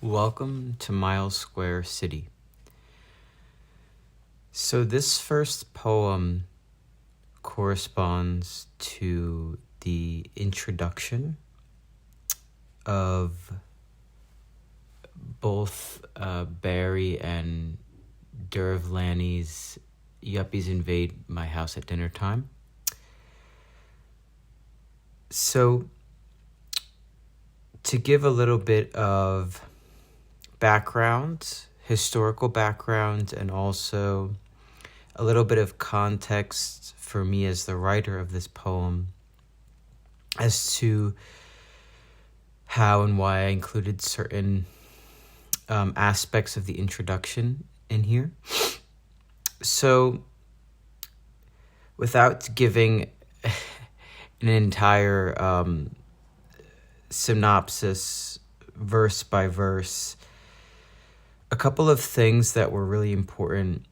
Welcome to Miles Square City. So this first poem corresponds to the introduction of both Barry and Dervlaney's Yuppies Invade My House at Dinner Time. So to give a little bit of background, historical background, and also a little bit of context for me as the writer of this poem as to how and why I included certain aspects of the introduction in here. So without giving an entire synopsis verse by verse, a couple of things that were really important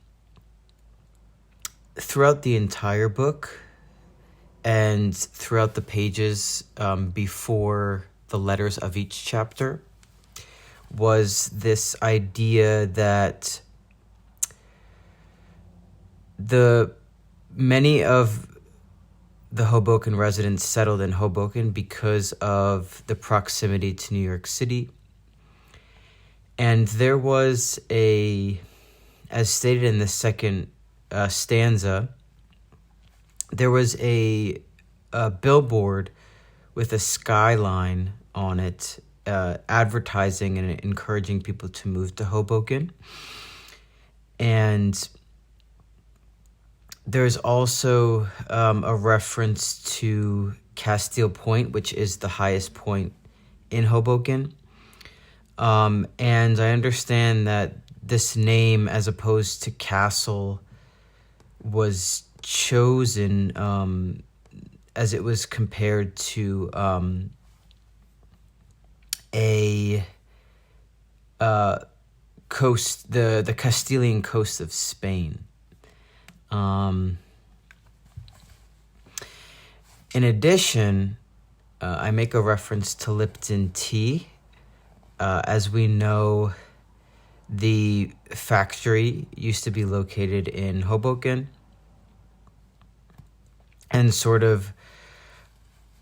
throughout the entire book and throughout the pages before the letters of each chapter was this idea that many of the Hoboken residents settled in Hoboken because of the proximity to New York City. And there was as stated in the second stanza, there was a billboard with a skyline on it, advertising and encouraging people to move to Hoboken. And there's also a reference to Castile Point, which is the highest point in Hoboken. And I understand that this name, as opposed to castle, was chosen as it was compared to a coast, the Castilian coast of Spain. In addition, I make a reference to Lipton tea. As we know, the factory used to be located in Hoboken, and sort of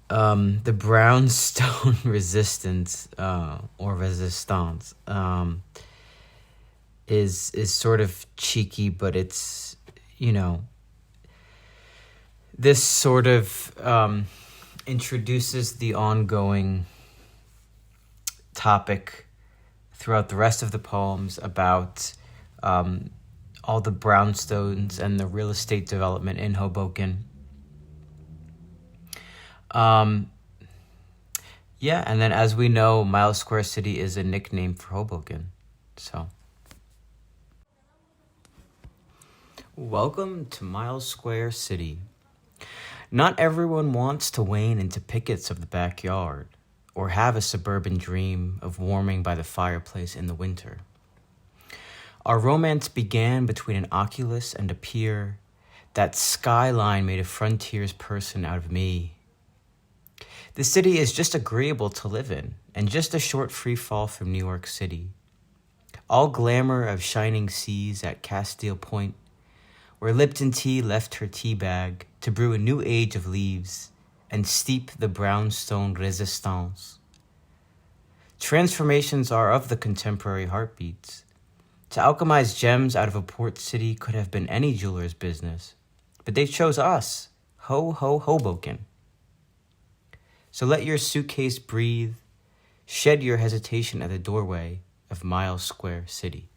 the brownstone resistance or resistance is sort of cheeky, but it's, this sort of introduces the ongoing topic throughout the rest of the poems about all the brownstones and the real estate development in Hoboken. And then as we know, Miles Square City is a nickname for Hoboken. So, welcome to Miles Square City. Not everyone wants to wane into pickets of the backyard, or have a suburban dream of warming by the fireplace in the winter. Our romance began between an oculus and a pier. That skyline made a frontier's person out of me. The city is just agreeable to live in, and just a short free fall from New York City. All glamour of shining seas at Castile Point, where Lipton tea left her tea bag to brew a new age of leaves and steep the brownstone resistance. Transformations are of the contemporary heartbeats. To alchemize gems out of a port city could have been any jeweler's business, but they chose us, Hoboken. So let your suitcase breathe, shed your hesitation at the doorway of Miles Square City.